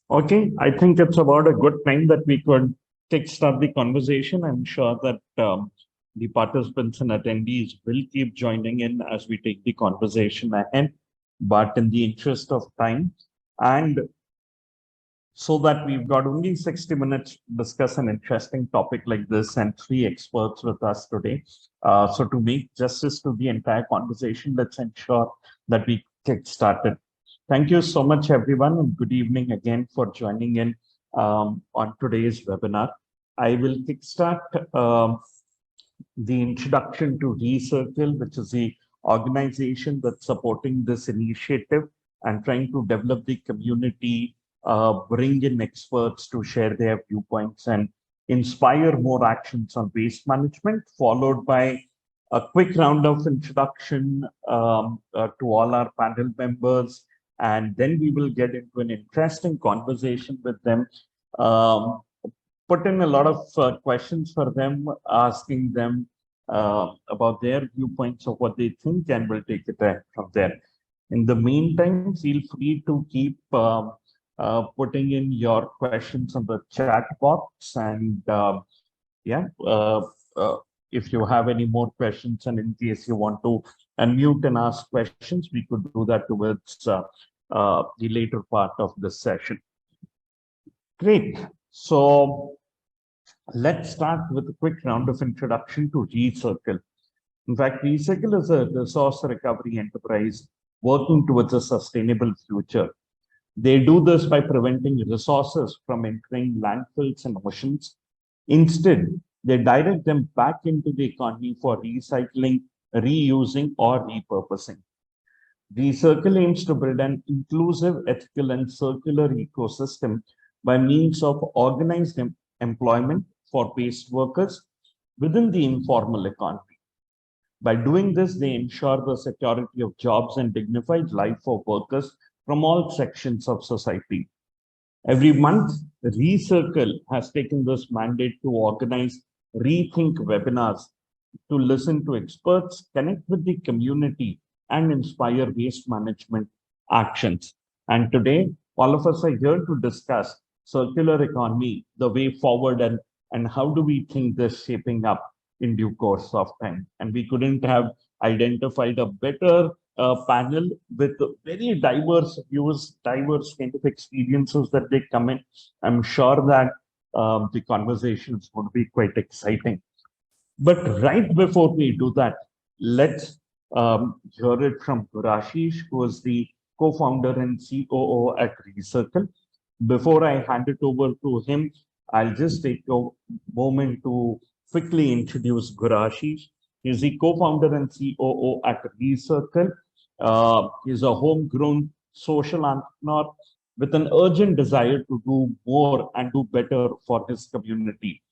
Okay, I think it's about a good time that we could kickstart the conversation. I'm sure that the participants and attendees will keep joining in as we take the conversation ahead. But in the interest of time, and so that we've got only 60 minutes to discuss an interesting topic like this and three experts with us today. So to make justice to the entire conversation, let's ensure that we get started. Thank you so much, everyone, and good evening again for joining in on today's webinar. I will kickstart the introduction to ReCircle, which is the organization that's supporting this initiative and trying to develop the community, bring in experts to share their viewpoints and inspire more actions on waste management, followed by a quick round of introduction to all our panel members. And then we will get into an interesting conversation with them. Put in a lot of questions for them, asking them about their viewpoints of what they think, and we'll take it from there. In the meantime, feel free to keep putting in your questions on the chat box. And yeah, if you have any more questions, and in case you want to unmute and ask questions, we could do that towards the later part of the session. Great. So let's start with a quick round of introduction to ReCircle. In fact, ReCircle is a resource recovery enterprise working towards a sustainable future. They do this by preventing resources from entering landfills and oceans. Instead, they direct them back into the economy for recycling, reusing, or repurposing. ReCircle aims to build an inclusive, ethical, and circular ecosystem by means of organized employment for waste workers within the informal economy. By doing this, they ensure the security of jobs and dignified life for workers from all sections of society. Every month, ReCircle has taken this mandate to organize ReThink webinars to listen to experts, connect with the community, and inspire waste management actions. And today, all of us are here to discuss circular economy, the way forward, and how do we think this shaping up in due course of time. And we couldn't have identified a better panel with very diverse views, diverse kind of experiences that they come in. I'm sure that the conversation is going to be quite exciting. But right before we do that, let's hear it from Gurashish, who is the co-founder and COO at ReCircle. Before I hand it over to him, I'll just take a moment to quickly introduce Gurashish. He's the co-founder and COO at ReCircle. He's a homegrown social entrepreneur with an urgent desire to do more and do better for his community.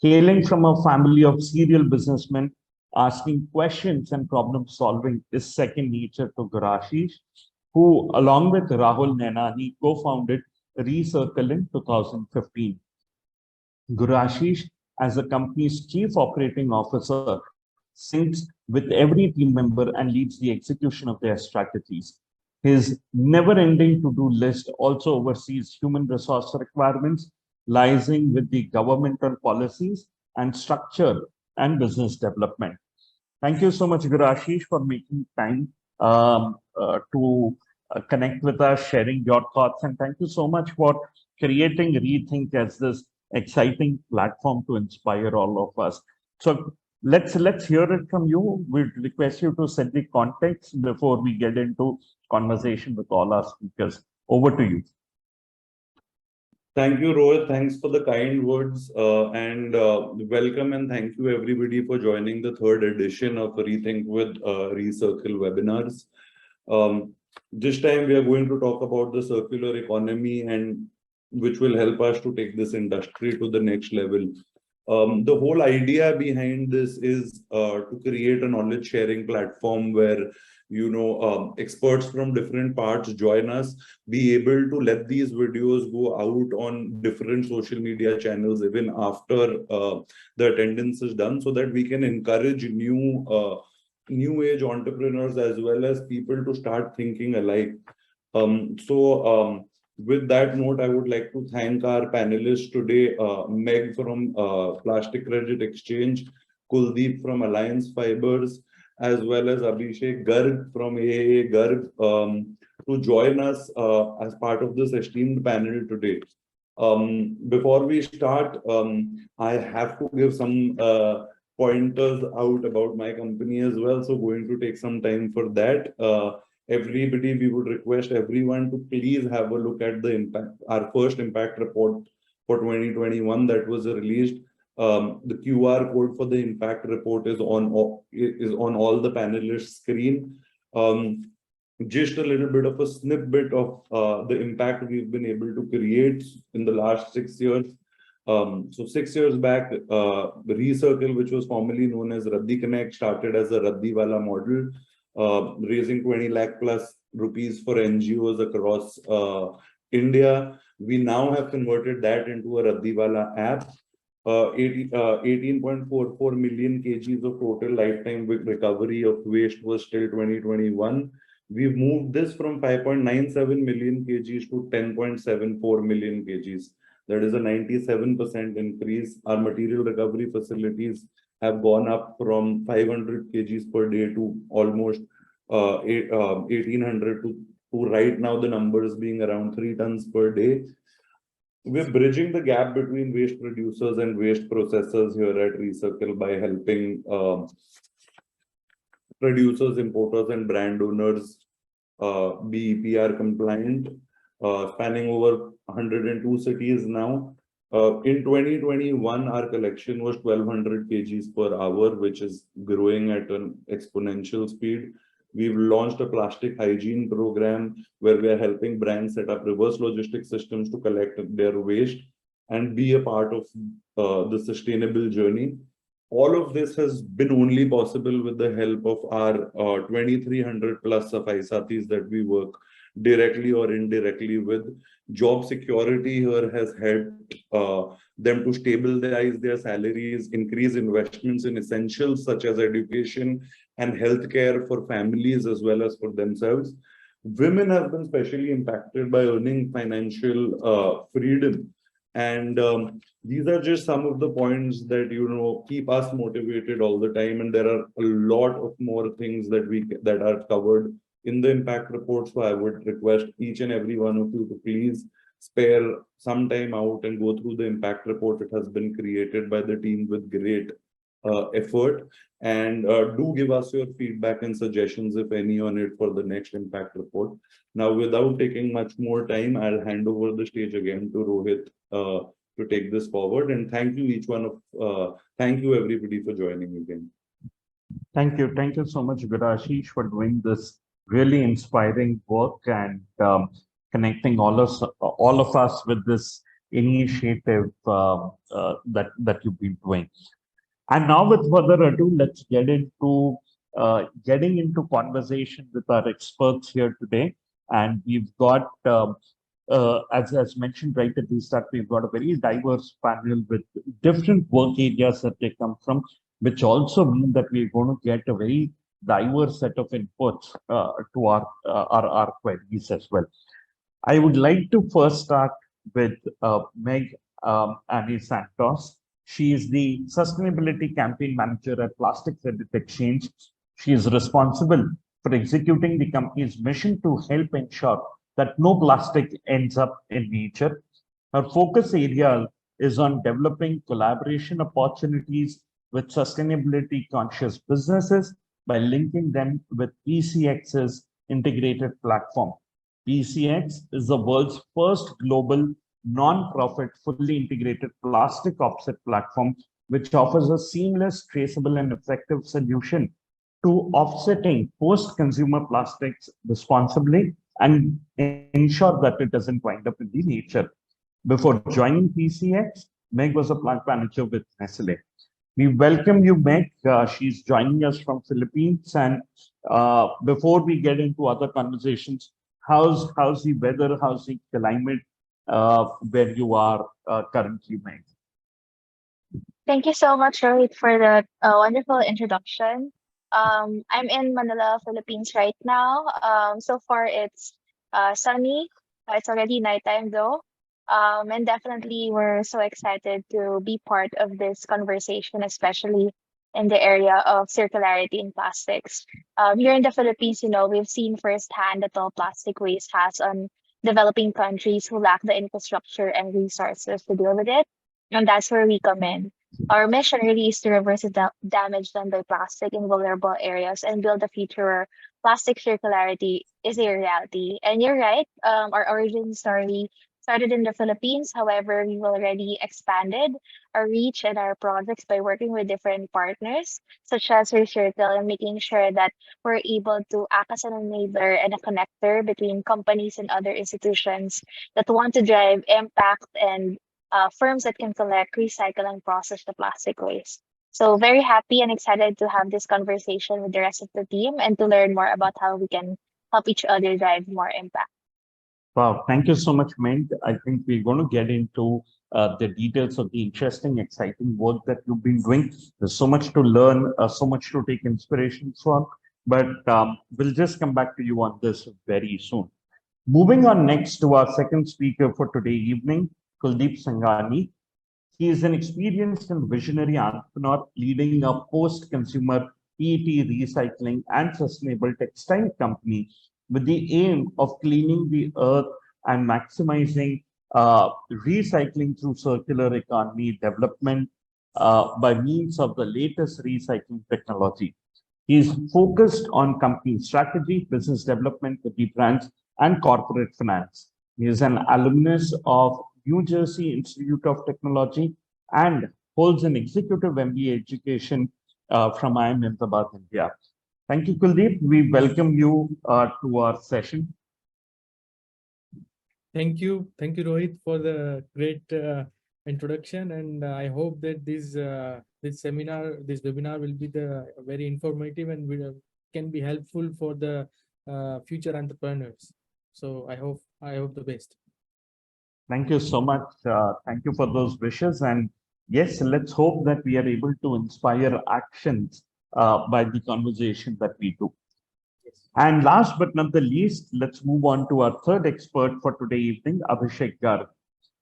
Hailing from a family of serial businessmen, asking questions and problem solving is second nature to Gurashish, who, along with Rahul Nainani, co-founded ReCircle in 2015. Gurashish, as the company's chief operating officer, syncs with every team member and leads the execution of their strategies. His never-ending to-do list also oversees human resource requirements, liaising with the governmental policies and structure and business development. Thank you so much, Gurashish, for making time to connect with us, sharing your thoughts, and thank you so much for creating ReThink as this exciting platform to inspire all of us. So let's hear it from you. We'd request you to set the context before we get into conversation with all our speakers. Over to you. Thank you, Rohit. Thanks for the kind words and welcome, and thank you everybody for joining the third edition of ReThink with ReCircle webinars. This time we are going to talk about the circular economy, and which will help us to take this industry to the next level. The whole idea behind this is to create a knowledge sharing platform where experts from different parts join us, be able to let these videos go out on different social media channels even after the attendance is done, so that we can encourage new age entrepreneurs as well as people to start thinking alike. With that note, I would like to thank our panelists today, Meg from Plastic Credit Exchange, Kuldeep from Alliance Fibers, as well as Abhishek Garg from A.A Garg, to join us as part of this esteemed panel today. Before we start, I have to give some pointers out about my company as well. So going to take some time for that. Everybody, we would request everyone to please have a look at the impact, our first impact report for 2021 that was released. The QR code for the impact report is on all the panelists' screen. Just a little bit of a snippet of the impact we've been able to create in the last 6 years. So 6 years back, the ReCircle, which was formerly known as Raddi Connect, started as a Raddi Wala model, raising 20 lakh plus rupees for NGOs across India. We now have converted that into a Raddi Wala app. 18.44 million kgs of total lifetime recovery of waste was till 2021. We've moved this from 5.97 million kgs to 10.74 million kgs. That is a 97% increase. Our material recovery facilities have gone up from 500 kgs per day to almost 1800 to right now the numbers being around 3 tons per day. We're bridging the gap between waste producers and waste processors here at ReCircle by helping producers, importers, and brand owners be EPR compliant, spanning over 102 cities now. In 2021, our collection was 1200 kgs per hour, which is growing at an exponential speed. We've launched a plastic hygiene program where we are helping brands set up reverse logistics systems to collect their waste and be a part of the sustainable journey. All of this has been only possible with the help of our 2300 plus Safai Sathis that we work directly or indirectly with. Job security here has helped them to stabilize their salaries, increase investments in essentials such as education and healthcare for families as well as for themselves. Women have been specially impacted by earning financial freedom. And these are just some of the points that, you know, keep us motivated all the time. And there are a lot of more things that are covered in the impact report. So I would request each and every one of you to please spare some time out and go through the impact report. It has been created by the team with great effort. And do give us your feedback and suggestions, if any, on it for the next impact report. Now, without taking much more time, I'll hand over the stage again to Rohit to take this forward. And thank you, thank you everybody for joining again. Thank you. Thank you so much, Gurashish, for doing this really inspiring work and connecting all of us with this initiative that you've been doing. And now, with further ado, let's get into getting into conversation with our experts here today. And we've got, as mentioned right at the start, we've got a very diverse panel with different work areas that they come from, which also mean that we're going to get a very diverse set of inputs to our queries as well. I would like to first start with Meg Anne Santos. She is the Sustainability Campaign Manager at Plastic Credit Exchange. She is responsible for executing the company's mission to help ensure that no plastic ends up in nature. Her focus area is on developing collaboration opportunities with sustainability conscious businesses by linking them with PCX's integrated platform. PCX is the world's first global non-profit, fully integrated plastic offset platform, which offers a seamless, traceable, and effective solution to offsetting post-consumer plastics responsibly and ensure that it doesn't wind up in the nature. Before joining PCX, Meg was a plant manager with Nestle. We welcome you, Meg. She's joining us from Philippines. And before we get into other conversations, how's the weather, how's the climate where you are currently, Meg? Thank you so much, Rohit, for that wonderful introduction. I'm in Manila, Philippines right now. So far, it's sunny. It's already nighttime though. And definitely we're so excited to be part of this conversation, especially in the area of circularity in plastics. Here in the Philippines, we've seen firsthand the toll plastic waste has on developing countries who lack the infrastructure and resources to deal with it. And that's where we come in. Our mission really is to reverse the damage done by plastic in vulnerable areas and build a future where plastic circularity is a reality. And you're right, our origin story started in the Philippines. However, we've already expanded our reach and our projects by working with different partners, such as ReCircle, and making sure that we're able to act as an enabler and a connector between companies and other institutions that want to drive impact and firms that can collect, recycle, and process the plastic waste. So very happy and excited to have this conversation with the rest of the team and to learn more about how we can help each other drive more impact. Wow, thank you so much, Meg. I think we're going to get into the details of the interesting, exciting work that you've been doing. There's so much to learn, so much to take inspiration from, but we'll just come back to you on this very soon. Moving on next to our second speaker for today evening, Kuldeep Sangani. He is an experienced and visionary entrepreneur leading a post-consumer PET recycling and sustainable textile company with the aim of cleaning the earth and maximizing recycling through circular economy development by means of the latest recycling technology. He is focused on company strategy, business development with the brands, and corporate finance. He is an alumnus of New Jersey Institute of Technology and holds an executive MBA education from IIM Ahmedabad, India. Thank you, Kuldeep. We welcome you to our session. Thank you, Rohit, for the great introduction, and I hope that this webinar will be very informative and can be helpful for the future entrepreneurs. So I hope the best. Thank you so much. Thank you for those wishes. And yes, let's hope that we are able to inspire actions by the conversation that we do. Yes. And last but not the least, let's move on to our third expert for today evening, Abhishek Garg.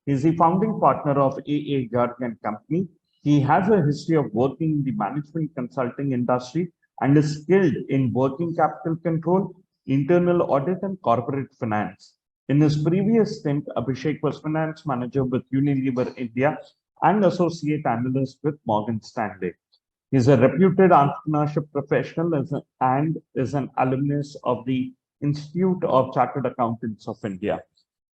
He's the founding partner of A.A Garg Company. He has a history of working in the management consulting industry and is skilled in working capital control, internal audit, and corporate finance. In his previous stint, Abhishek was finance manager with Unilever India and associate analyst with Morgan Stanley. He's a reputed entrepreneurship professional and is an alumnus of the Institute of Chartered Accountants of India.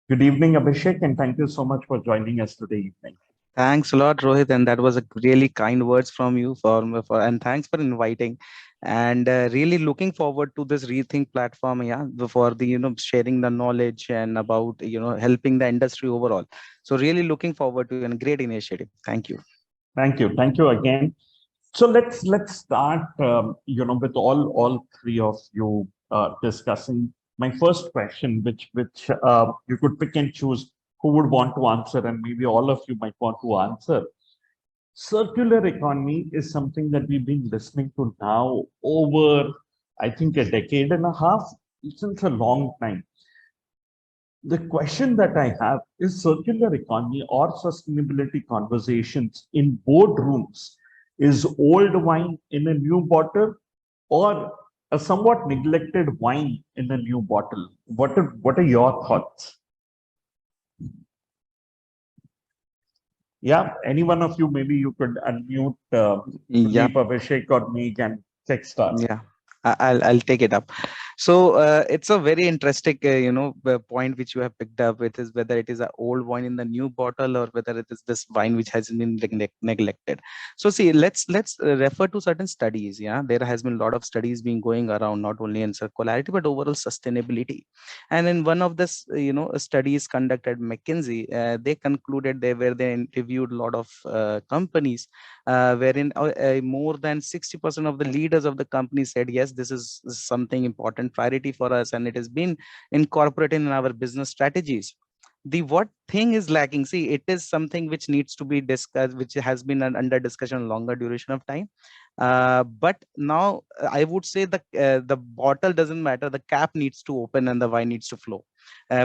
Good evening, Abhishek, and thank you so much for joining us today evening. Thanks a lot, Rohit, and that was a really kind words from you and thanks for inviting. And really looking forward to this rethink platform, yeah, for the sharing the knowledge and about helping the industry overall. So really looking forward to a great initiative. Thank you. Thank you again. So let's start with all three of you discussing. My first question, which you could pick and choose who would want to answer, and maybe all of you might want to answer. Circular economy is something that we've been listening to now over, I think, a decade and a half, since a long time. The question that I have is circular economy or sustainability conversations in boardrooms is old wine in a new bottle or a somewhat neglected wine in a new bottle? What are your thoughts? Yeah, any one of you, maybe you could unmute Yeah. Abhishek or Meg and kickstart. Yeah, I'll take it up. So it's a very interesting point which you have picked up with is whether it is an old wine in the new bottle or whether it is this wine which has been neglected. So see, let's refer to certain studies. Yeah, there has been a lot of studies being going around not only in circularity but overall sustainability. And in one of this studies conducted McKinsey, they concluded they interviewed a lot of companies wherein more than 60% of the leaders of the company said, yes, this is something important priority for us, and it has been incorporated in our business strategies. The what thing is lacking, see, it is something which needs to be discussed, which has been under discussion longer duration of time. But now I would say the bottle doesn't matter, the cap needs to open and the wine needs to flow.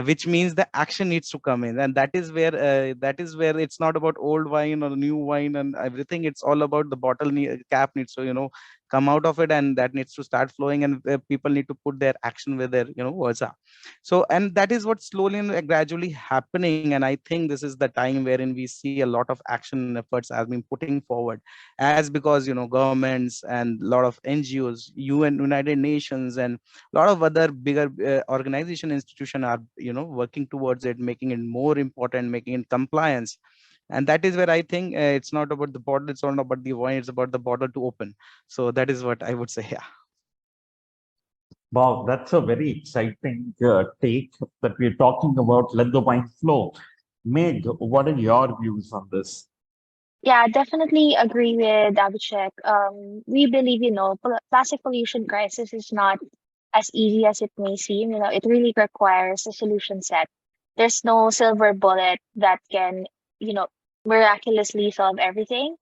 which means the action needs to come in. And that is where it's not about old wine or new wine and everything. It's all about the cap needs to, come out of it, and that needs to start flowing, and people need to put their action where their, words are. So, and that is what's slowly and gradually happening. And I think this is the time wherein we see a lot of action efforts has been putting forward, as because, governments and a lot of NGOs, UN, United Nations, and a lot of other bigger organization institution are, working towards it, making it more important, making it compliance. And that is where I think it's not about the bottle, it's not about the wine, it's about the bottle to open. So that is what I would say. Yeah. Wow, that's a very exciting take that we're talking about. Let the wine flow. Meg, what are your views on this? Yeah, definitely agree with Abhishek. We believe, plastic pollution crisis is not as easy as it may seem. It really requires a solution set. There's no silver bullet that can, you know, miraculously solve everything.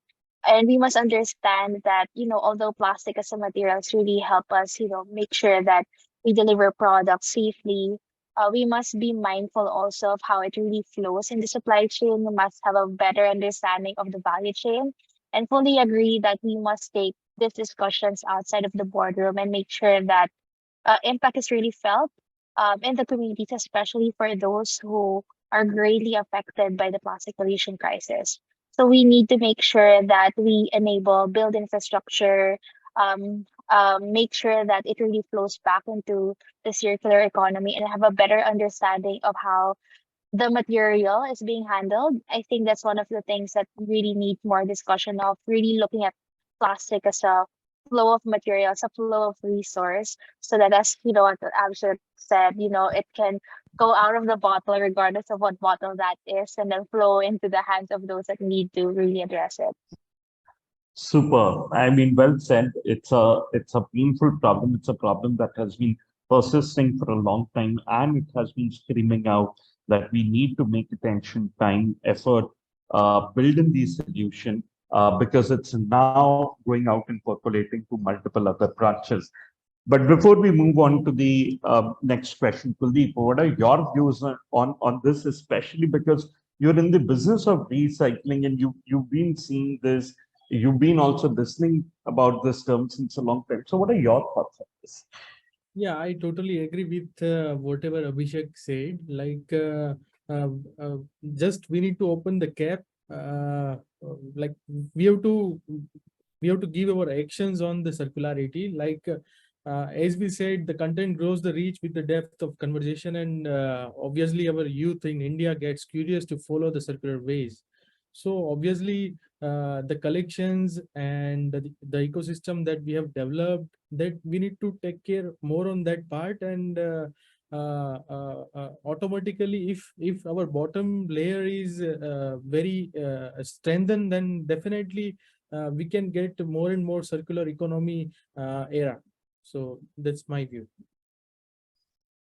And we must understand that, although plastic as a materials really help us, make sure that we deliver products safely, we must be mindful also of how it really flows in the supply chain. We must have a better understanding of the value chain and fully agree that we must take these discussions outside of the boardroom and make sure that impact is really felt in the communities, especially for those who are greatly affected by the plastic pollution crisis. So we need to make sure that we enable, build infrastructure, make sure that it really flows back into the circular economy and have a better understanding of how the material is being handled. I think that's one of the things that really need more discussion of really looking at plastic as a flow of materials, a flow of resource, so that as what Abhishek said, it can go out of the bottle regardless of what bottle that is, and then flow into the hands of those that need to really address it. Super. I mean, well said. It's a painful problem. It's a problem that has been persisting for a long time, and it has been screaming out that we need to make attention, time, effort, build in these solution, because it's now going out and percolating to multiple other branches. But before we move on to the next question, Kuldeep, what are your views on this, especially because you're in the business of recycling and you've been seeing this, you've been also listening about this term since a long time. So what are your thoughts on this? Yeah, I totally agree with whatever Abhishek said. Like, uh, uh, just we need to open the cap. Like we have to give our actions on the circularity. Like, as we said, the content grows the reach with the depth of conversation, and obviously our youth in India gets curious to follow the circular ways. So obviously, the collections and the ecosystem that we have developed, that we need to take care more on that part. And automatically, if our bottom layer is very strengthened, then definitely we can get more and more circular economy era. So that's my view.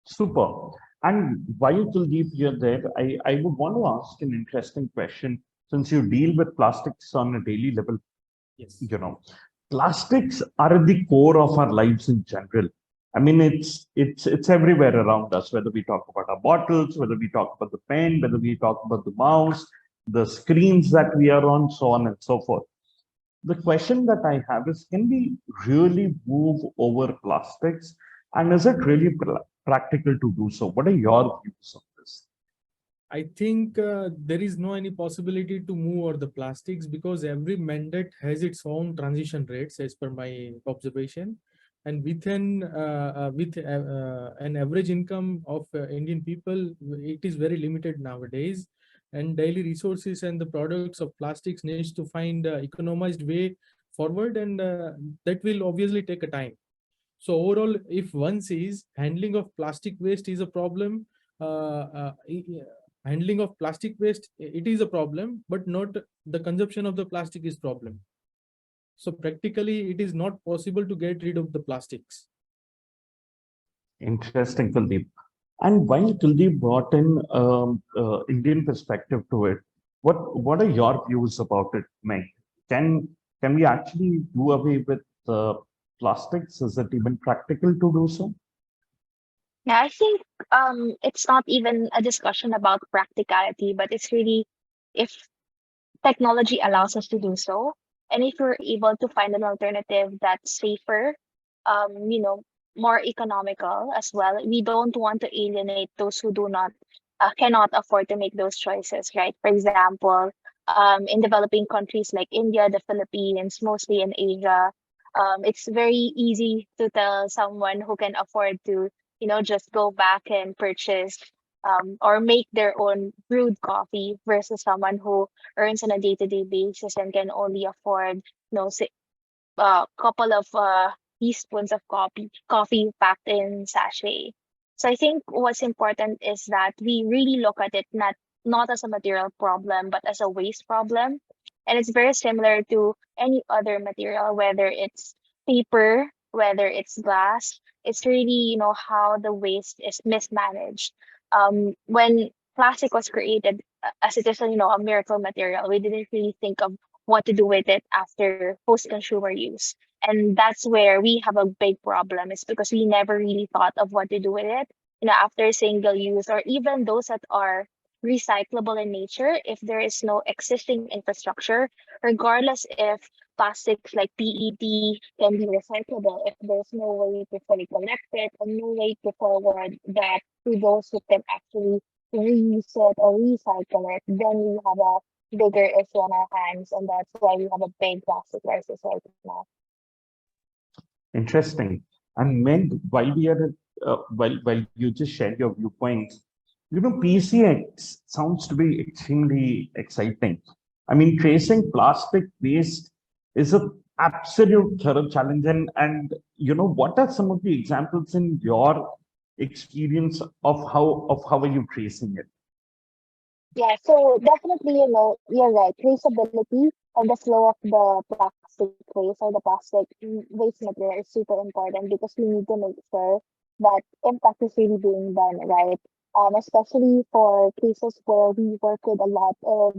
Super. And while Kuldeep, you're there, I would want to ask an interesting question. Since you deal with plastics on a daily level, Yes. Plastics are at the core of our lives in general. I mean, it's everywhere around us, whether we talk about our bottles, whether we talk about the pen, whether we talk about the mouse, the screens that we are on, so on and so forth. The question that I have is, can we really move over plastics? And is it really practical to do so? What are your views on this? I think there is no any possibility to move over the plastics, because every mandate has its own transition rates as per my observation. And with an average income of Indian people, it is very limited nowadays. And daily resources and the products of plastics needs to find economized way forward, and that will obviously take a time. So overall, if one sees handling of plastic waste is a problem, handling of plastic waste, it is a problem, but not the consumption of the plastic is problem. So practically, it is not possible to get rid of the plastics. Interesting, Kuldeep. And while Kuldeep brought in Indian perspective to it, what are your views about it, Meg? Can we actually do away with plastics? Is it even practical to do so? Yeah, I think it's not even a discussion about practicality, but it's really if technology allows us to do so, and if we're able to find an alternative that's safer, you know, more economical as well. We don't want to alienate those who do not cannot afford to make those choices, right? For example, in developing countries like India, the Philippines, mostly in Asia, it's very easy to tell someone who can afford to, just go back and purchase or make their own brewed coffee versus someone who earns on a day-to-day basis and can only afford, say, a couple of teaspoons of coffee packed in sachet. So I think what's important is that we really look at it not as a material problem, but as a waste problem. And it's very similar to any other material, whether it's paper, whether it's glass. It's really, how the waste is mismanaged. When plastic was created, as it is, a miracle material, we didn't really think of what to do with it after post-consumer use. And that's where we have a big problem, is because we never really thought of what to do with it, after single use, or even those that are recyclable in nature. If there is no existing infrastructure, regardless if plastics like PET can be recyclable, if there's no way to fully collect it and no way to forward that to those who can actually reuse it or recycle it, then we have a bigger issue on our hands, and that's why we have a big plastic crisis right now. Interesting. And Meg, while we are while you just shared your viewpoints, PCX sounds to be extremely exciting. I mean, tracing plastic waste is a absolute thorough challenge. And what are some of the examples in your experience of how are you tracing it? Yeah, so definitely, you're right. Traceability and the flow of the plastic waste or the plastic waste material is super important, because we need to make sure that impact is really being done, right? Especially for cases where we work with a lot of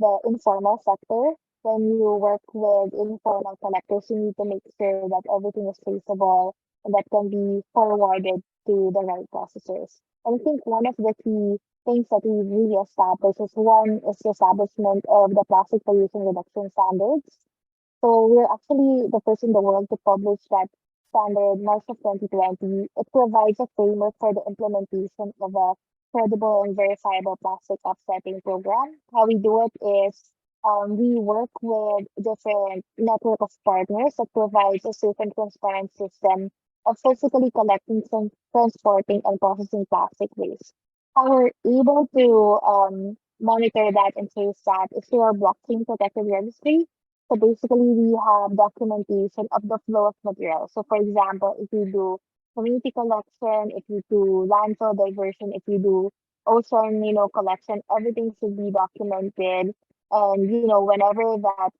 the informal sector. When you work with informal collectors, you need to make sure that everything is traceable and that can be forwarded to the right processors. And I think one of the key things that we really established is, one is the establishment of the plastic pollution reduction standards. So we're actually the first in the world to publish that standard March of 2020. It provides a framework for the implementation of a credible and verifiable plastic offsetting program. How we do it is, we work with different network of partners that provides a safe and transparent system of physically collecting, transporting, and processing plastic waste. How we're able to monitor that and trace that is through our blockchain protected registry. So basically, we have documentation of the flow of material. So for example, if you do community collection, if you do landfill diversion, if you do ocean, collection, everything should be documented. And, whenever that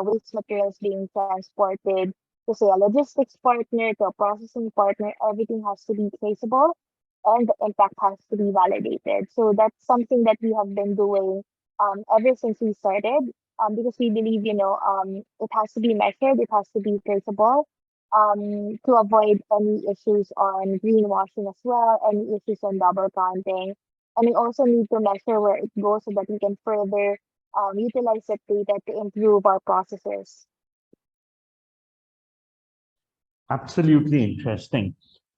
waste material is being transported to, say, a logistics partner, to a processing partner, everything has to be traceable and the impact has to be validated. So that's something that we have been doing ever since we started, because we believe, it has to be measured, it has to be traceable, to avoid any issues on greenwashing as well, any issues on double counting. And we also need to measure where it goes so that we can further utilize that data to improve our processes. Absolutely interesting.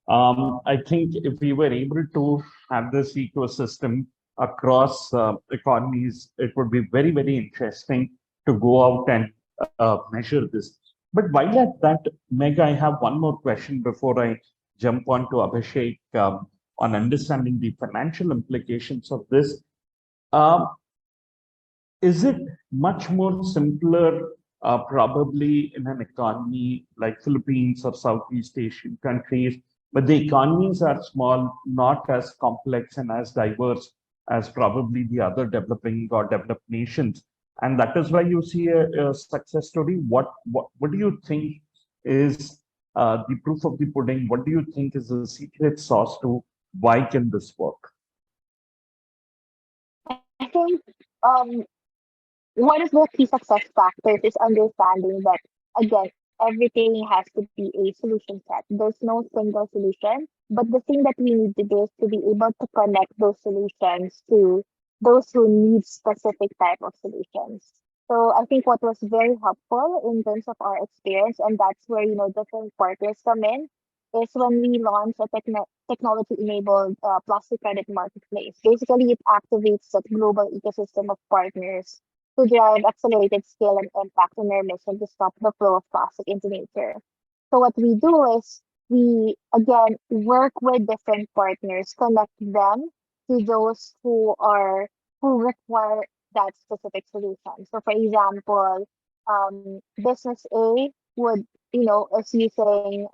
I think if we were able to have this ecosystem across economies, it would be very, very interesting to go out and measure this. But while at that, Meg, I have one more question before I jump on to Abhishek, on understanding the financial implications of this. Um, is it much more simpler, probably in an economy like Philippines or Southeast Asian countries, but the economies are small, not as complex and as diverse as probably the other developing or developed nations, and that is why you see a success story. What do you think is the proof of the pudding? What do you think is the secret sauce to why can this work? I think one of the key success factors is understanding that, again, everything has to be a solution set. There's no single solution, but the thing that we need to do is to be able to connect those solutions to those who need specific type of solutions. So I think what was very helpful in terms of our experience, and that's where, different partners come in, is when we launch a technology-enabled plastic credit marketplace. Basically, it activates that global ecosystem of partners to drive accelerated scale and impact on their mission to stop the flow of plastic into nature. So what we do is we again work with different partners, connect them to those who require that specific solution. So for example, business A would, is using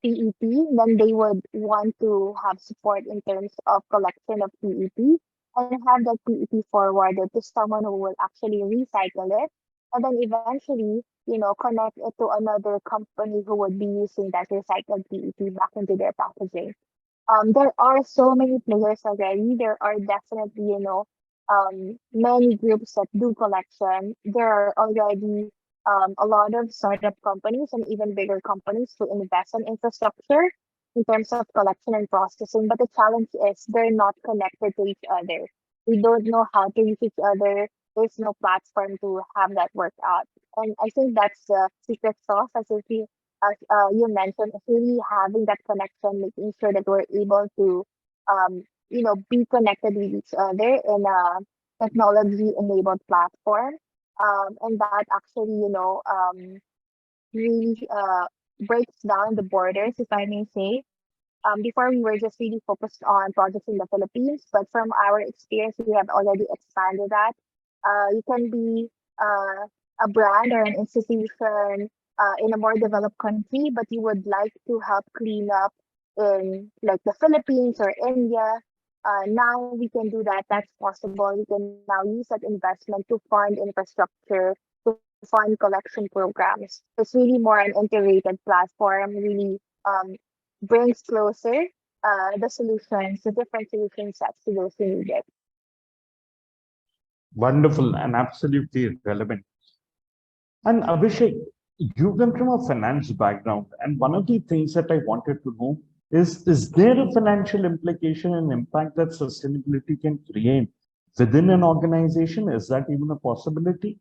PET, then they would want to have support in terms of collection of PET and have that PET forwarded to someone who will actually recycle it, and then eventually, connect it to another company who would be using that recycled PET back into their packaging. There are so many players already. There are definitely, many groups that do collection. There are already a lot of startup companies and even bigger companies who invest in infrastructure in terms of collection and processing. But the challenge is they're not connected to each other. We don't know how to reach each other. There's no platform to have that work out. And I think that's the secret sauce, as you mentioned, is really having that connection, making sure that we're able to, be connected with each other in a technology-enabled platform. And that actually, really breaks down the borders, if I may say. Before we were just really focused on projects in the Philippines, but from our experience, we have already expanded that. You can be a brand or an institution in a more developed country, but you would like to help clean up in like the Philippines or India. Now we can do that. That's possible. We can now use that investment to fund infrastructure, to fund collection programs. It's really more an integrated platform, really brings closer the solutions, the different solution sets to those who need it. Wonderful and absolutely relevant. And Abhishek, you come from a finance background, and one of the things that I wanted to know is there a financial implication and impact that sustainability can create within an organization? Is that even a possibility?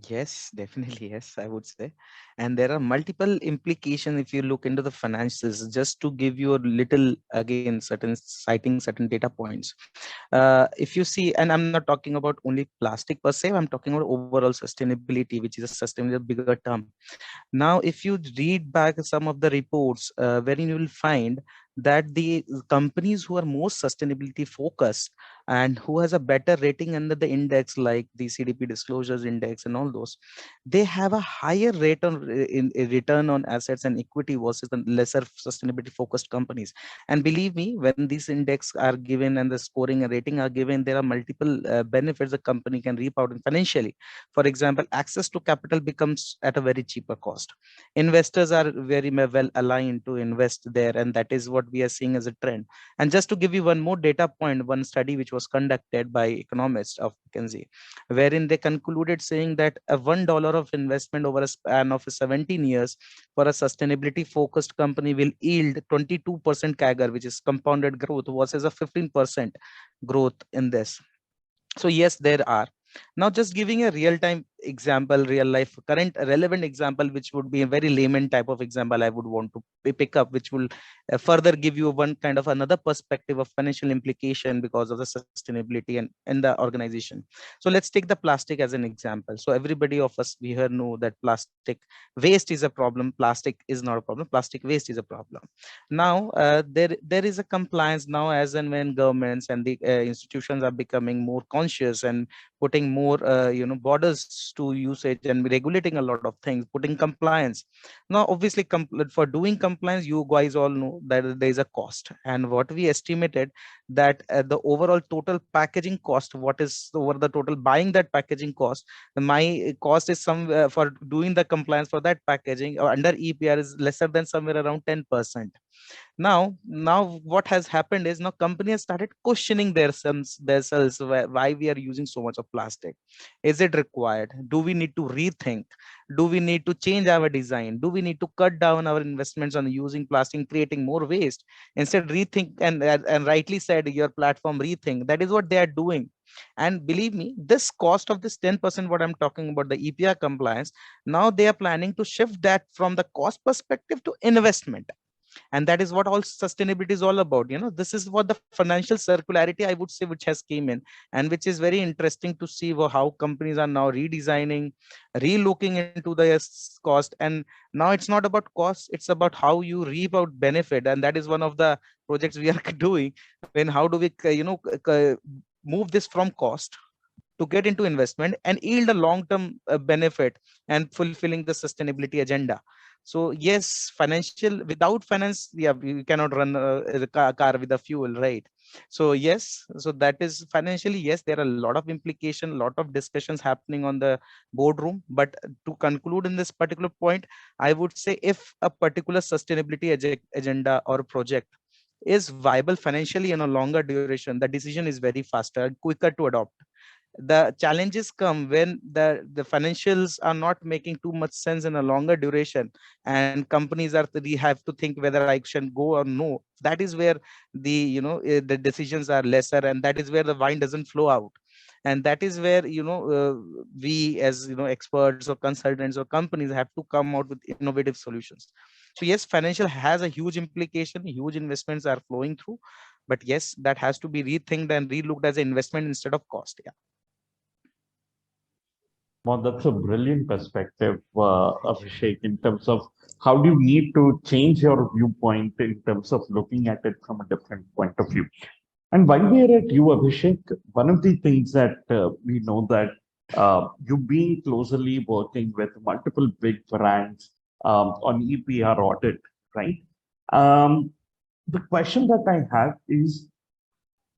Yes, definitely. Yes, I would say. And there are multiple implications if you look into the finances. Just to give you a little, again, citing certain data points. If you see, and I'm not talking about only plastic per se, I'm talking about overall sustainability, which is a sustainable bigger term. Now, if you read back some of the reports, wherein you will find that the companies who are most sustainability focused and who has a better rating under the index like the CDP disclosures index and all those, they have a higher rate on in return on assets and equity versus the lesser sustainability focused companies. And believe me, when these index are given and the scoring and rating are given, there are multiple benefits the company can reap out financially. For example, access to capital becomes at a very cheaper cost. Investors are very well aligned to invest there, and that is what we are seeing as a trend. And just to give you one more data point, one study which was conducted by economists of McKinsey, wherein they concluded saying that a $1 of investment over a span of 17 years for a sustainability focused company will yield 22% CAGR, which is compounded growth, versus a 15% growth in this. So yes, there are. Now, just giving a real-time example, real life, current relevant example, which would be a very layman type of example I would want to pick up, which will further give you one kind of another perspective of financial implication because of the sustainability and in the organization. So let's take the plastic as an example. So everybody of us, we here know that plastic waste is a problem. Plastic is not a problem. Plastic waste is a problem. Now, there is a compliance now, as and when governments and the institutions are becoming more conscious and putting more borders to usage and regulating a lot of things, putting compliance. Now obviously for doing compliance, you guys all know that there is a cost, and what we estimated that the overall total packaging cost, what is over the total buying that packaging cost, my cost is some for doing the compliance for that packaging under EPR is lesser than somewhere around 10%. Now what has happened is now company has started questioning themselves why we are using so much of plastic. Is it required? Do we need to rethink? Do we need to change our design? Do we need to cut down our investments on using plastic, creating more waste? Instead, rethink, and rightly said, your platform rethink, that is what they are doing. And believe me, this cost of this 10%, what I'm talking about, the EPR compliance, now they are planning to shift that from the cost perspective to investment. And that is what all sustainability is all about. This is what the financial circularity, I would say, which has came in, and which is very interesting to see how companies are now redesigning, re-looking into the cost. And now it's not about cost, it's about how you reap out benefit. And that is one of the projects we are doing. When how do we move this from cost to get into investment and yield a long-term benefit and fulfilling the sustainability agenda. So yes, financial, without finance, yeah, you cannot run a car with a fuel, right? So yes, so that is financially, yes, there are a lot of implication, lot of discussions happening on the boardroom. But to conclude in this particular point, I would say if a particular sustainability agenda or project is viable financially in a longer duration, the decision is very faster and quicker to adopt. The challenges come when the financials are not making too much sense in a longer duration, and companies are they have to think whether I should go or no. That is where the decisions are lesser, and that is where the wine doesn't flow out. And that is where we as experts or consultants or companies have to come out with innovative solutions. So yes, financial has a huge implication, huge investments are flowing through, but yes, that has to be rethinked and relooked as an investment instead of cost. Yeah. Well, that's a brilliant perspective, Abhishek, in terms of how do you need to change your viewpoint in terms of looking at it from a different point of view. And while we're at you, Abhishek, one of the things that we know that you've been closely working with multiple big brands on EPR audit, right? Um, the question that I have is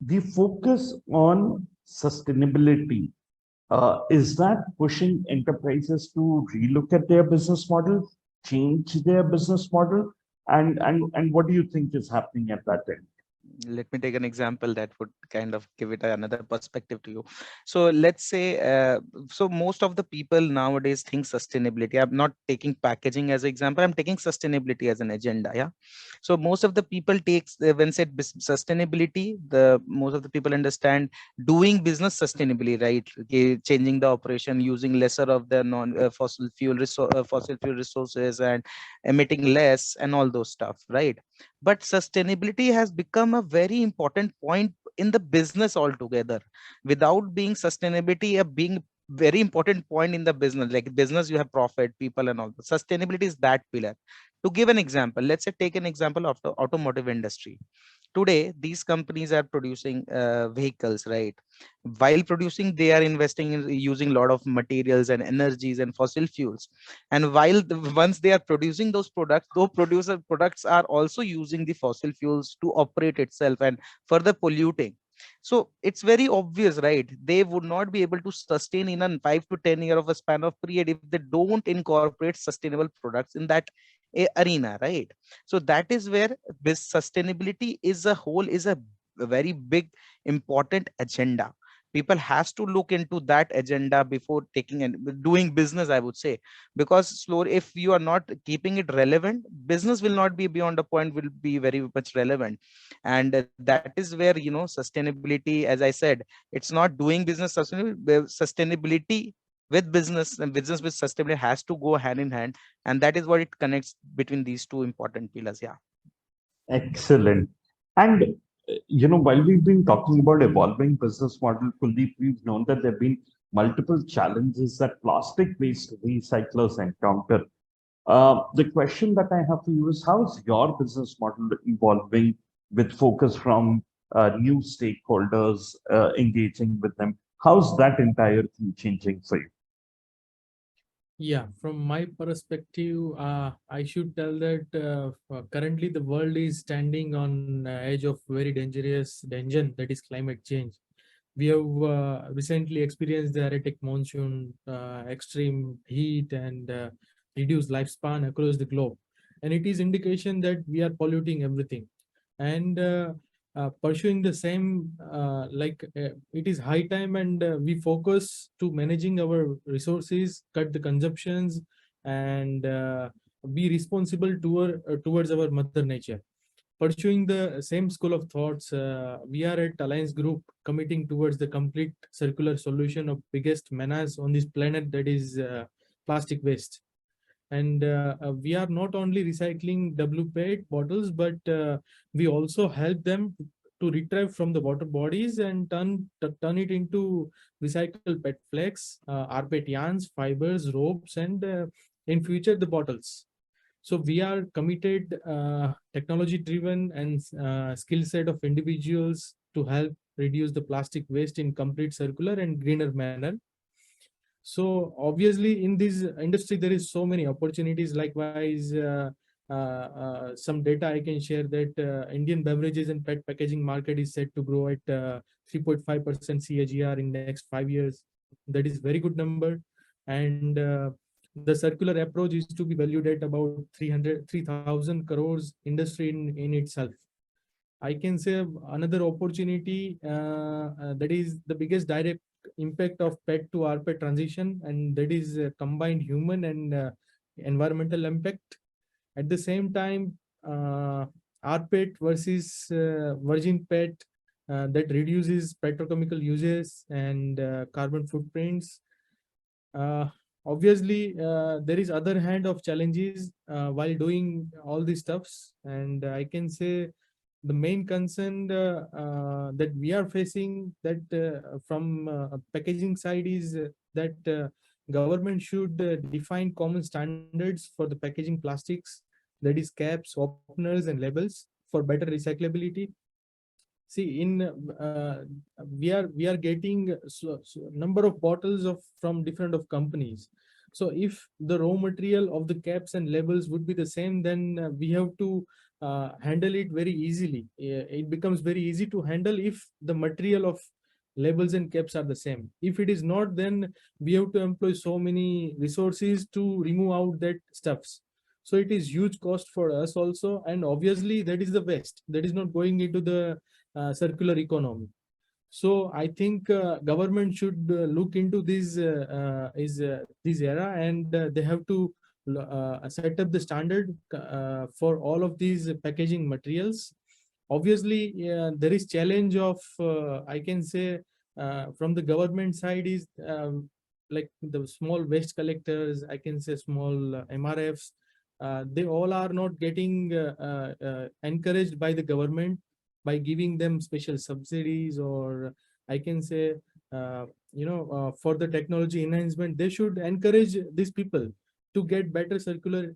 the focus on sustainability. Is that pushing enterprises to relook at their business model, change their business model? And what do you think is happening at that end? Let me take an example that would kind of give it another perspective to you. So let's say so most of the people nowadays think sustainability. I'm not taking packaging as an example, I'm taking sustainability as an agenda. Yeah. So most of the people takes when said sustainability, the most of the people understand doing business sustainably, right? Okay, changing the operation, using lesser of the non fossil fuel resources, and emitting less, and all those stuff, right? But sustainability has become a very important point in the business altogether. Without being sustainability being very important point in the business, like business, you have profit, people, and all. Sustainability is that pillar. To give an example, let's say take an example of the automotive industry. Today these companies are producing vehicles, right? While producing, they are investing in using a lot of materials and energies and fossil fuels. And once they are producing those products, those producer products are also using the fossil fuels to operate itself and further polluting. So it's very obvious, right? They would not be able to sustain in a 5 to 10 year of a span of period if they don't incorporate sustainable products in that arena, right? So that is where this sustainability is a whole is a very big important agenda. People has to look into that agenda before taking and doing business, I would say. Because slow, if you are not keeping it relevant, business will not be beyond a point, will be very much relevant. And that is where sustainability, as I said, it's not doing business sustainability with business, and business with sustainability has to go hand in hand. And that is what it connects between these two important pillars. Yeah. Excellent. And while we've been talking about evolving business model, Kuldeep, we've known that there have been multiple challenges that plastic-based recyclers encounter. The question that I have for you is, how is your business model evolving with focus from new stakeholders engaging with them? How's that entire thing changing for you? Yeah, from my perspective, I should tell that currently the world is standing on edge of very dangerous danger, that is climate change. We have recently experienced the erratic monsoon, extreme heat, and reduced lifespan across the globe. and it is indication that we are polluting everything. And pursuing the same, it is high time, and we focus to managing our resources, cut the consumptions, and be responsible towards our mother nature. Pursuing the same school of thoughts, we are at Alliance Group committing towards the complete circular solution of biggest menace on this planet, that is plastic waste. And we are not only recycling WPET bottles, but we also help them to retrieve from the water bodies and turn it into recycled PET flakes, rPET yarns, fibers, ropes, and in future the bottles. So we are committed, technology driven, and skill set of individuals to help reduce the plastic waste in complete circular and greener manner. So obviously in this industry there is so many opportunities. Likewise, some data I can share that Indian beverages and PET packaging market is set to grow at 3.5% CAGR in next 5 years. That is very good number. And the circular approach is to be valued at about 3,000 crores industry in itself. I can say another opportunity that is the biggest direct impact of PET to rPET transition, and that is combined human and environmental impact. At the same time, rPET versus virgin PET, that reduces petrochemical uses and carbon footprints. Uh, Obviously, there is other hand of challenges while doing all these stuffs, and I can say the main concern that we are facing that from packaging side is that government should define common standards for the packaging plastics, that is caps, openers, and labels for better recyclability. See, in we are getting number of bottles of from different of companies. So if the raw material of the caps and labels would be the same, then we have to handle it very easily. It becomes very easy to handle if the material of labels and caps are the same. If it is not, then we have to employ so many resources to remove out that stuffs. So it is huge cost for us also, and obviously that is the waste that is not going into the circular economy. So I think government should look into this era, and they have to set up the standard for all of these packaging materials. Obviously, there is challenge of I can say from the government side is like the small waste collectors. I can say small MRFs. They all are not getting encouraged by the government by giving them special subsidies, or I can say, for the technology enhancement, they should encourage these people to get better circular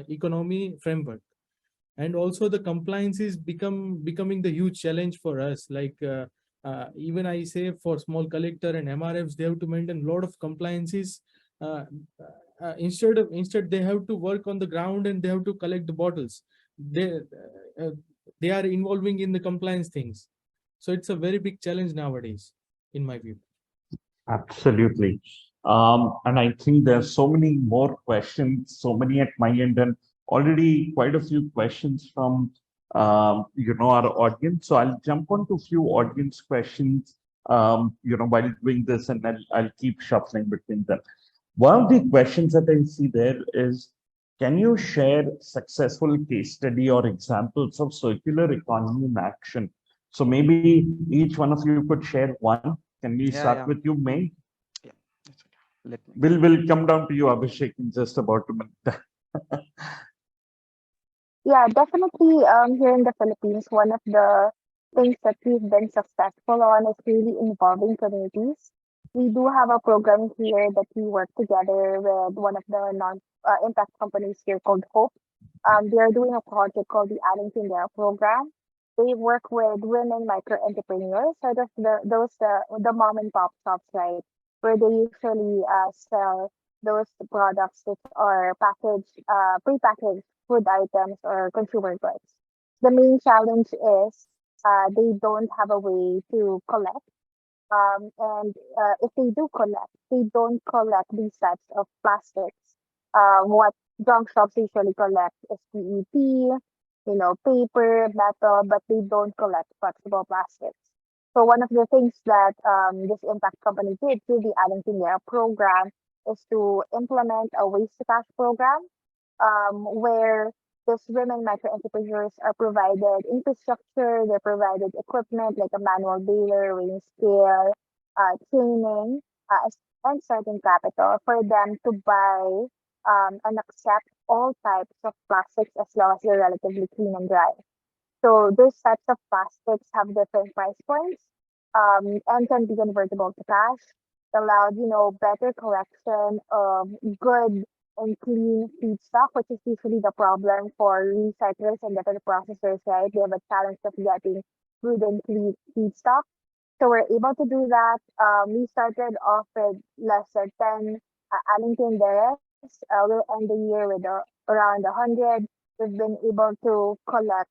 economy framework. And also the compliance is becoming the huge challenge for us. Like even I say for small collector and MRFs, they have to maintain a lot of compliances. Instead they have to work on the ground and they have to collect the bottles. They uh, they are involving in the compliance things. So it's a very big challenge nowadays, in my view. Absolutely. And I think there's so many more questions, so many at my end, and already quite a few questions from our audience. So I'll jump on to a few audience questions while doing this, and then I'll keep shuffling between them. One of the questions that I see there is, can you share successful case study or examples of circular economy in action? So maybe each one of you could share one. Can we start with you, Meg? Yeah, that's okay. Let me. We'll come down to you, Abhishek, in just about a minute. Yeah, definitely. Here in the Philippines, one of the things that we've been successful on is really involving communities. We do have a program here that we work together with one of the non-impact companies here called Hope. They are doing a project called the Adding to India program. They work with women micro entrepreneurs, sort of the mom and pop shops, right, where they usually sell those products that are packaged, prepackaged food items or consumer goods. The main challenge is they don't have a way to collect. And if they do collect, they don't collect these types of plastics What junk shops usually collect is PET, paper, metal, but they don't collect flexible plastics. So one of the things that this impact company did through the Adding India program is to implement a waste to cash program, where these women micro entrepreneurs are provided infrastructure, they're provided equipment like a manual baler, weighing scale, training, and certain capital for them to buy and accept all types of plastics as long as they're relatively clean and dry. So those types of plastics have different price points, and can be convertible to cash. Allowed, better collection of good and clean feedstock, which is usually the problem for recyclers and data processors, right? They have a challenge of getting good and clean feedstock. So we're able to do that. We started off with less than 10 Allington Dares. We'll end the year with around 100. We've been able to collect,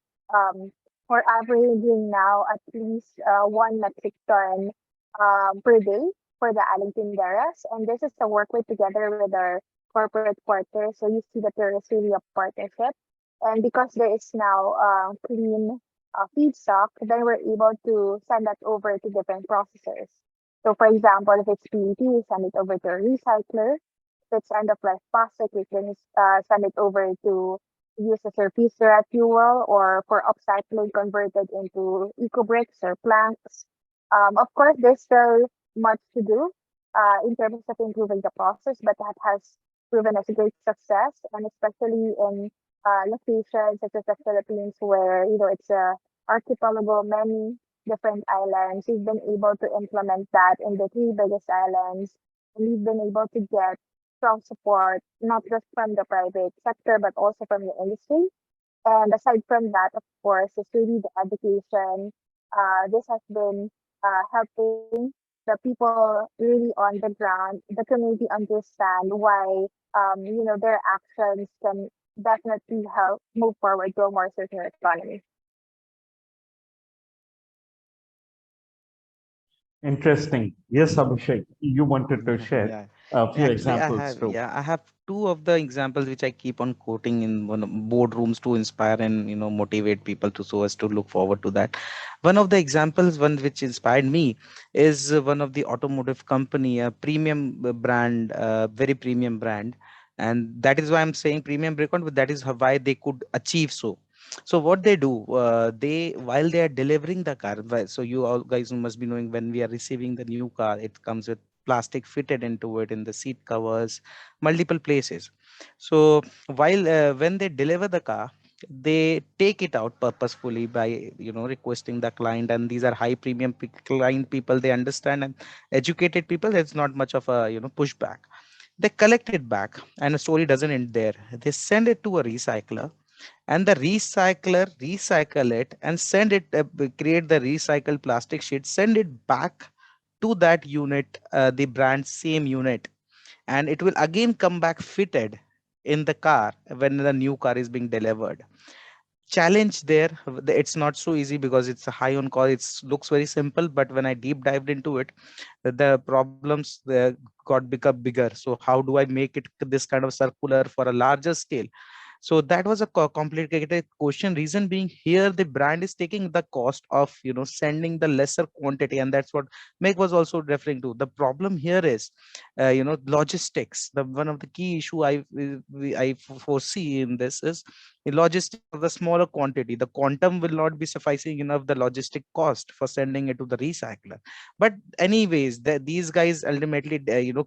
we're averaging now at least 1 metric ton per day for the Allington Dares. And this is to work with together with our corporate quarter. So you see that there is really a partnership. And because there is now clean feedstock, then we're able to send that over to different processors. So, for example, if it's PET, we send it over to a recycler. If it's end of life plastic, we can send it over to use as a refuser fuel or for upcycling converted into eco bricks or planks. Of course, there's still much to do in terms of improving the process, but that has proven as a great success, and especially in locations such as the Philippines, where it's a archipelago, many different islands. We've been able to implement that in the three biggest islands, and we've been able to get strong support not just from the private sector but also from the industry. And aside from that, of course, is really the education. This has been helping the people really on the ground, the community understand why their actions can definitely help move forward to a more circular economy. Interesting. Yes, Abhishek, you wanted to share Yeah. a few Actually, examples too. I have two of the examples which I keep on quoting in one of boardrooms to inspire and motivate people to so as to look forward to that. One of the examples, one which inspired me, is one of the automotive company, a premium brand, very premium brand, and that is why I'm saying premium brand, but that is why they could achieve so. So what they do, they while they are delivering the car, so you all guys must be knowing when we are receiving the new car, it comes with plastic fitted into it in the seat covers, multiple places. So while when they deliver the car, they take it out purposefully by requesting the client, and these are high premium client people, they understand, and educated people, there's not much of a pushback. They collect it back, and the story doesn't end there. They send it to a recycler, and the recycler recycle it and send it, create the recycled plastic sheet, send it back to that unit, the brand same unit, and it will again come back fitted in the car when the new car is being delivered. Challenge there, it's not so easy because it's a high on cost. It looks very simple, but when I deep dived into it, the problems got become bigger. So how do I make it this kind of circular for a larger scale? So that was a complicated question. Reason being, here the brand is taking the cost of sending the lesser quantity, and that's what Meg was also referring to. The problem here is logistics. The one of the key issue I foresee in this is the logistics of the smaller quantity. The quantum will not be sufficing enough, the logistic cost for sending it to the recycler. But anyways, these guys ultimately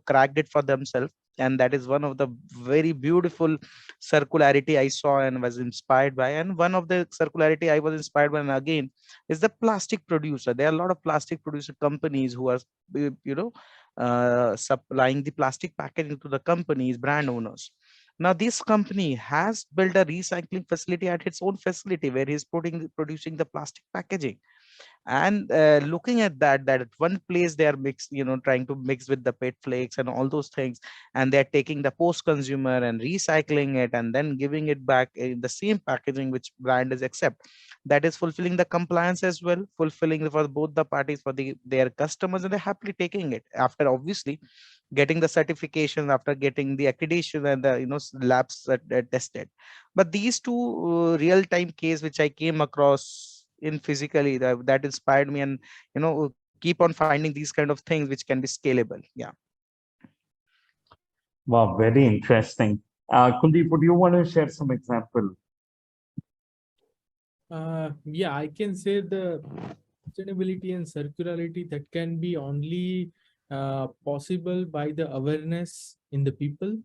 cracked it for themselves, and that is one of the very beautiful circularity I saw and was inspired by. And one of the circularity I was inspired by, and again, is the plastic producer. There are a lot of plastic producer companies who are supplying the plastic packaging to the companies, brand owners. Now this company has built a recycling facility at its own facility where he's producing the plastic packaging. And looking at that at one place they are mixed, trying to mix with the pet flakes and all those things, and they're taking the post consumer and recycling it and then giving it back in the same packaging which brand is accept. That is fulfilling the compliance as well, fulfilling for both the parties, for their customers, and they're happily taking it. After obviously getting the certification, after getting the accreditation and the labs that tested. But these two real time case which I came across in physically, that inspired me, and keep on finding these kind of things which can be scalable. Yeah. Wow, very interesting. Kuldeep, would you want to share some example? Yeah, I can say the sustainability and circularity that can be only possible by the awareness in the people.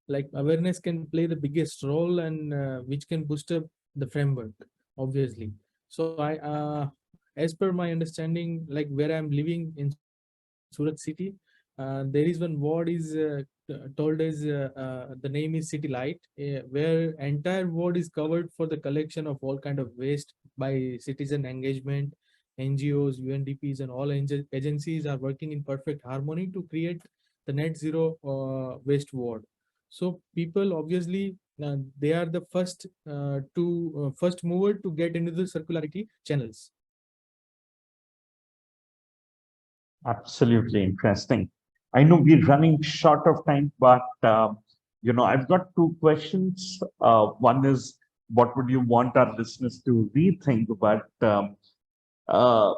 Like awareness can play the biggest role, and which can boost up the framework, obviously. So as per my understanding, like where I'm living in Surat City, there is one ward is told as the name is City Light, where entire ward is covered for the collection of all kind of waste by citizen engagement. NGOs, UNDPs, and all agencies are working in perfect harmony to create the net zero waste ward. So people obviously they are the first mover to get into the circularity channels. Absolutely interesting. I know we're running short of time, but I've got two questions. One is, what would you want our listeners to rethink? But uh,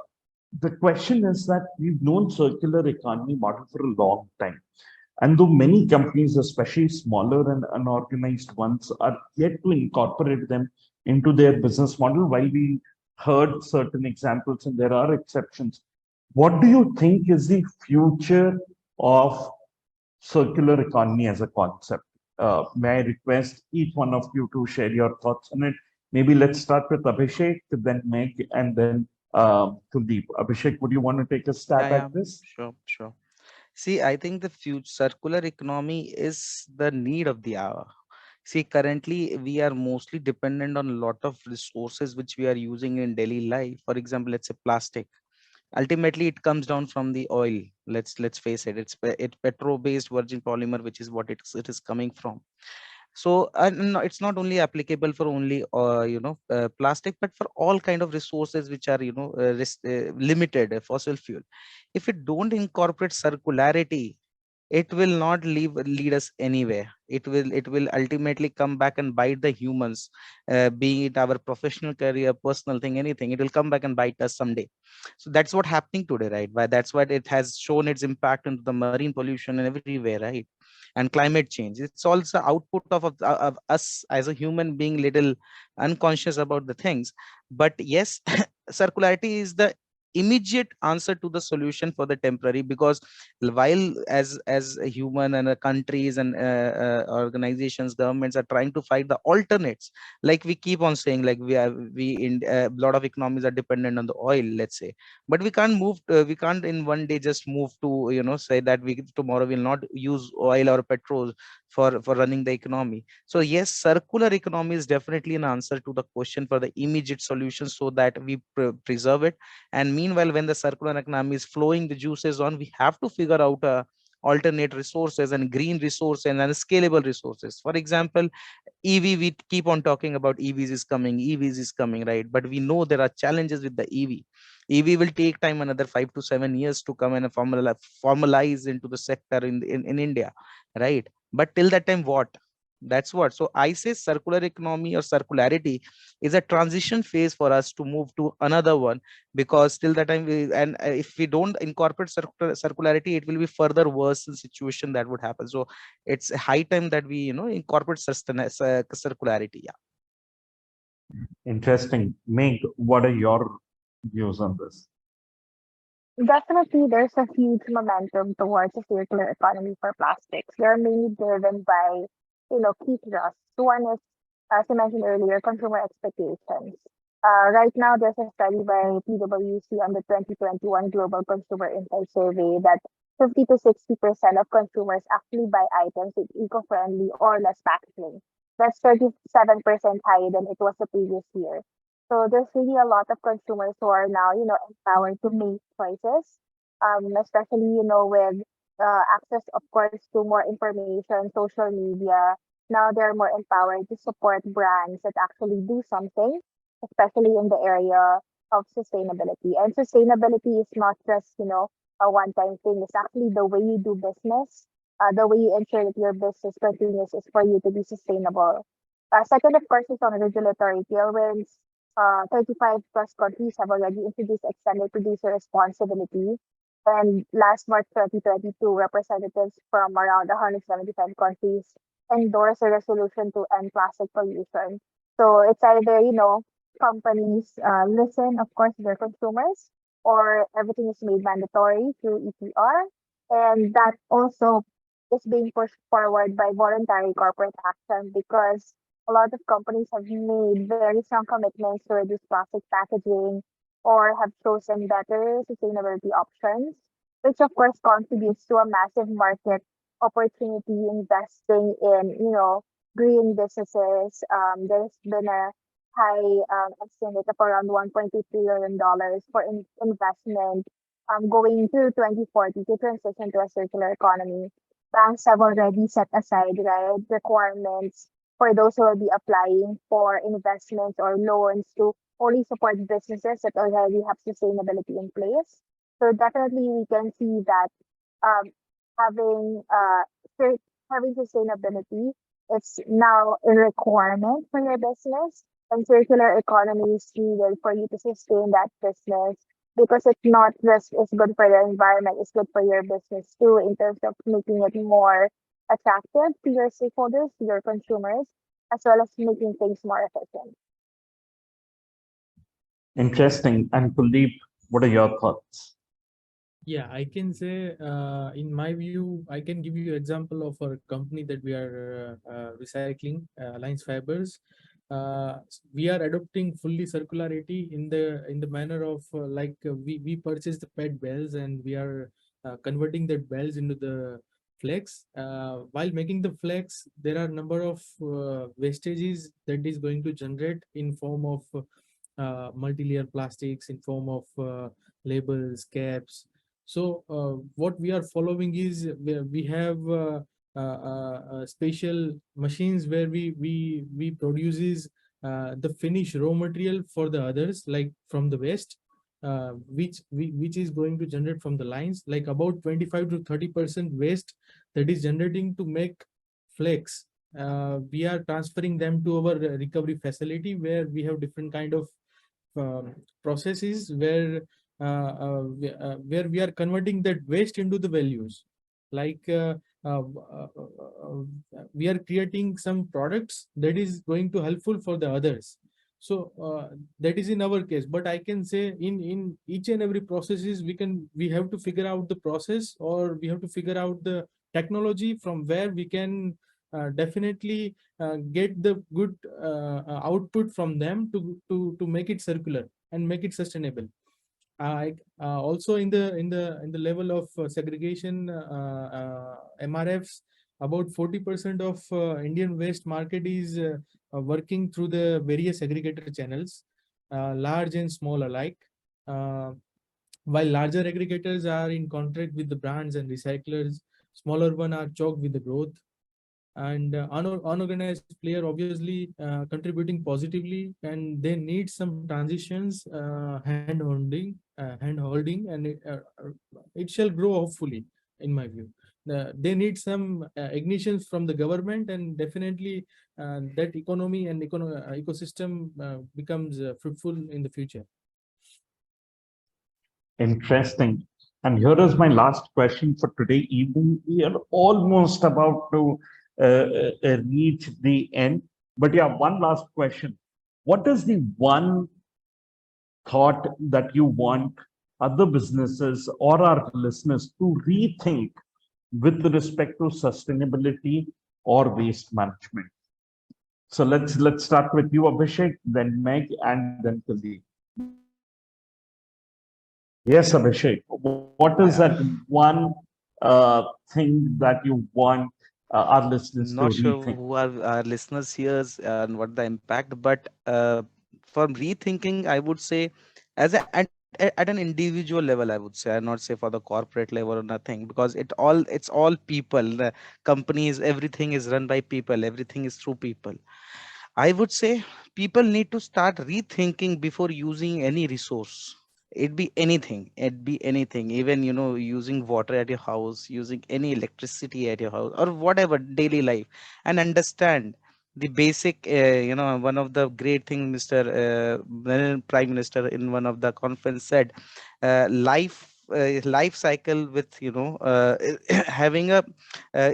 the question is that we've known circular economy model for a long time. And though many companies, especially smaller and unorganized ones, are yet to incorporate them into their business model, while we heard certain examples and there are exceptions, what do you think is the future of circular economy as a concept? May I request each one of you to share your thoughts on it? Maybe let's start with Abhishek, then Meg, and then Kuldeep. Abhishek, would you want to take a Yeah, stab yeah, at this? sure. See, I think the future circular economy is the need of the hour. See, currently we are mostly dependent on a lot of resources which we are using in daily life. For example, let's say plastic. Ultimately, it comes down from the oil. Let's face it. It's petro-based virgin polymer, which is what it is coming from. So no, it's not only applicable for only plastic, but for all kind of resources which are limited, fossil fuel. If we don't incorporate circularity, it will not lead us anywhere. It will ultimately come back and bite the humans, be it our professional career, personal thing, anything. It will come back and bite us someday. So that's what happening today, right? Why that's what it has shown its impact into the marine pollution and everywhere, right? And climate change, it's also output of us as a human being little unconscious about the things. But yes, circularity is the immediate answer to the solution for the temporary, because while as a human and countries and organizations, governments are trying to find the alternates, like we keep on saying, like we in a lot of economies are dependent on the oil, let's say. But we can't in one day just move to say that we tomorrow will not use oil or petrol for running the economy. So yes, circular economy is definitely an answer to the question for the immediate solution, so that we preserve it. And meanwhile, when the circular economy is flowing the juices on, we have to figure out alternate resources and green resources and scalable resources. For example, EV, we keep on talking about EVs is coming, right? But we know there are challenges with the EV. EV will take time, another 5 to 7 years to come and formalize into the sector in India, right? But till that time, what? That's what. So I say circular economy or circularity is a transition phase for us to move to another one, because till that time if we don't incorporate circularity, it will be further worse in situation that would happen. So it's a high time that we incorporate circularity. Yeah. Interesting. Meg, what are your views on this? Definitely, there's a huge momentum towards a circular economy for plastics. They're mainly driven by, key thrusts. One is, as I mentioned earlier, consumer expectations. Right now, there's a study by PwC on the 2021 Global Consumer Insight Survey that 50 to 60% of consumers actually buy items with eco-friendly or less packaging. That's 37% higher than it was the previous year. So there's really a lot of consumers who are now, empowered to make choices, especially, with access, of course, to more information, social media. Now they're more empowered to support brands that actually do something, especially in the area of sustainability. And sustainability is not just, a one-time thing. It's actually the way you do business, the way you ensure that your business continues is for you to be sustainable. Second, of course, is on regulatory tailwinds. 35 plus countries have already introduced extended producer responsibility. And last March 2022, representatives from around 175 countries endorsed a resolution to end plastic pollution. So it's either, companies listen, of course, to their consumers, or everything is made mandatory through EPR. And that also is being pushed forward by voluntary corporate action because a lot of companies have made very strong commitments to reduce plastic packaging or have chosen better sustainability options, which of course contributes to a massive market opportunity investing in, green businesses. There's been a high estimate of around $1.2 trillion for investment going to 2040 to transition to a circular economy. Banks have already set aside, right, requirements for those who will be applying for investments or loans to only support businesses that already have sustainability in place. So definitely we can see that um, having having sustainability is now a requirement for your business, and circular economy is needed for you to sustain that business because it's not just is good for the environment, it's good for your business too in terms of making it more attractive to your stakeholders, to your consumers, as well as making things more efficient. Interesting. And Kuldeep, what are your thoughts? Yeah, I can say, in my view, I can give you example of a company that we are recycling, Alliance Fibers. We are adopting fully circularity in the manner of we purchase the PET bells and we are converting that bells into the flex. While making the flex, there are number of wastages that is going to generate in form of multi-layer plastics, in form of labels, caps. So what we are following is we have special machines where we produces the finished raw material for the others, like from the waste, which is going to generate from the lines, like about 25 to 30% waste that is generating to make flex. We are transferring them to our recovery facility where we have different kind of processes where we are converting that waste into the values, like uh, uh, uh, we are creating some products that is going to helpful for the others. So that is in our case, but I can say in each and every processes we have to figure out the process, or we have to figure out the technology from where we can definitely get the good output from them to make it circular and make it sustainable. Also in the level of segregation, MRFs, about 40% of Indian waste market is working through the various aggregator channels, large and small alike. Uh, while larger aggregators are in contract with the brands and recyclers, smaller one are choked with the growth. And unorganized player obviously contributing positively, and they need some transitions, hand holding, and it shall grow hopefully, in my view. They need some ignitions from the government, and definitely that economy and ecosystem becomes fruitful in the future. Interesting. And here is my last question for today evening. We are almost about to reach the end. But yeah, one last question. What is the one thought that you want other businesses or our listeners to rethink with respect to sustainability or waste management? So let's start with you, Abhishek, then Meg, and then Kuldeep. Yes, Abhishek. What is that one thing that you want our listeners to Not sure rethink? who are our listeners here and what the impact, but for rethinking, I would say, at an individual level, I would say, I not say for the corporate level or nothing, because it's all people. The companies, everything is run by people. Everything is through people. I would say people need to start rethinking before using any resource. it'd be anything, even using water at your house, using any electricity at your house, or whatever daily life, and understand the basic, one of the great things Mr. Prime Minister in one of the conference said, life cycle with having a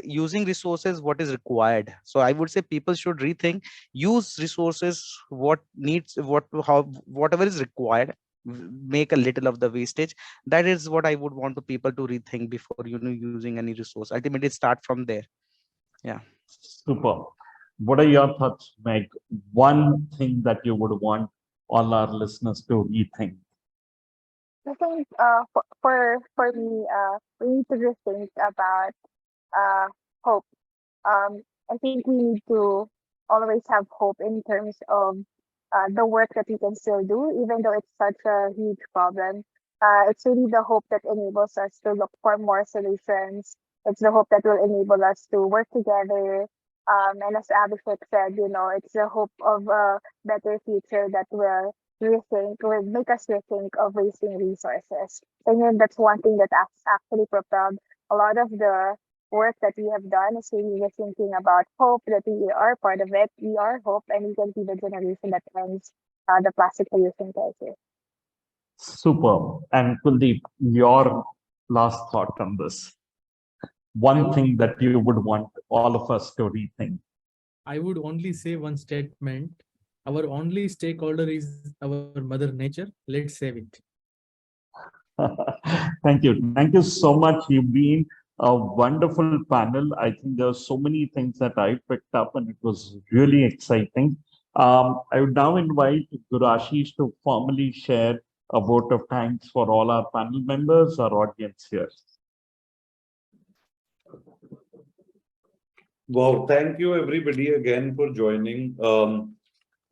using resources what is required. So I would say people should rethink, use resources what needs, what how whatever is required, make a little of the wastage. That is what I would want to people to rethink before using any resource. Ultimately start from there. Yeah. Super. What are your thoughts, Meg? One thing that you would want all our listeners to rethink? I think for me, we need to just think about uh hope. I think we need to always have hope in terms of the work that we can still do, even though it's such a huge problem. It's really the hope that enables us to look for more solutions. It's the hope that will enable us to work together. And as Abhishek said, it's the hope of a better future that will make us rethink of wasting resources. And then that's one thing that actually propelled a lot of the work that we have done is really just thinking about hope, that we are part of it. We are hope, and we can be the generation that ends the plastic pollution crisis. Super. And Kuldeep, your last thought on this. I One would, thing that you would want all of us to rethink. I would only say one statement. Our only stakeholder is our mother nature. Let's save it. Thank you. Thank you so much. You've been a wonderful panel. I think there are so many things that I picked up, and it was really exciting. I would now invite Guru Ashish to formally share a vote of thanks for all our panel members, our audience here. Wow, thank you everybody again for joining.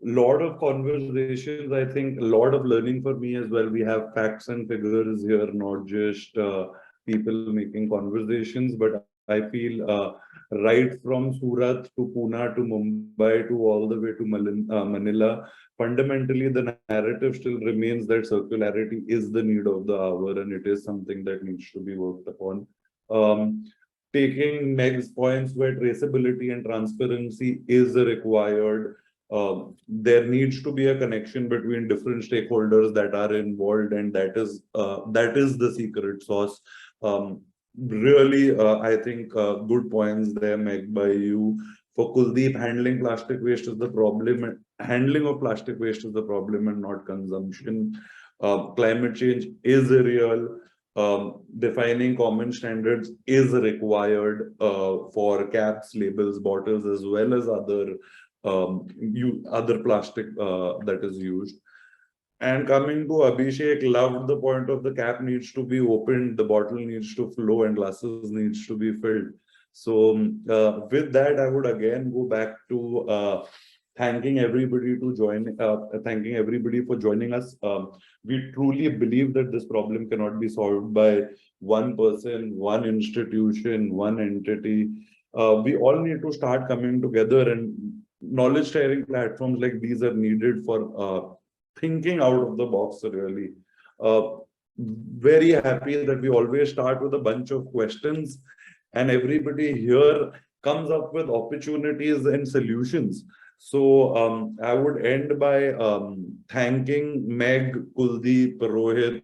Lot of conversations, I think, a lot of learning for me as well. We have facts and figures here, not just people making conversations, but I feel right from Surat to Pune to Mumbai to all the way to Manila, fundamentally the narrative still remains that circularity is the need of the hour, and it is something that needs to be worked upon. Um, Taking Meg's points where traceability and transparency is required, there needs to be a connection between different stakeholders that are involved, and that is the secret sauce. Really, I think good points there, Meg, by you. For Kuldeep, handling plastic waste is the problem. Handling of plastic waste is the problem, and not consumption. Climate change is real. Defining common standards is required for caps, labels, bottles, as well as other plastic that is used. And coming to Abhishek, loved the point of the cap needs to be opened, the bottle needs to flow, and glasses needs to be filled. So with that, I would again go back to thanking everybody thanking everybody for joining us. We truly believe that this problem cannot be solved by one person, one institution, one entity. We all need to start coming together, and knowledge sharing platforms like these are needed for thinking out of the box, really. Very happy that we always start with a bunch of questions, and everybody here comes up with opportunities and solutions. So I would end by thanking Meg, Kuldeep, Rohit,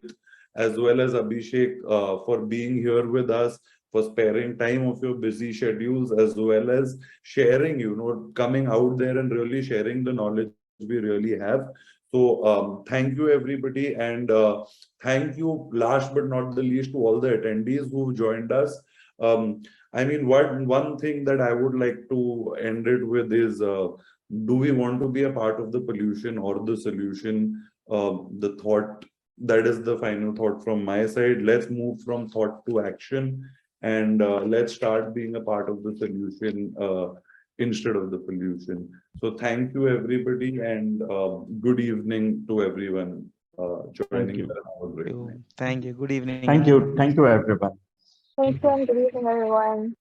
as well as Abhishek for being here with us, for sparing time of your busy schedules, as well as sharing, coming out there and really sharing the knowledge we really have. So thank you everybody, and thank you last but not the least to all the attendees who joined us. I mean, one thing that I would like to end it with is, do we want to be a part of the pollution or the solution? The thought, that is the final thought from my side. Let's move from thought to action, and let's start being a part of the solution instead of the pollution. So thank you everybody, and good evening to everyone joining. Thank you. Thank you. Good evening. Thank you. Thank you, everyone. Thank you, and good evening, everyone.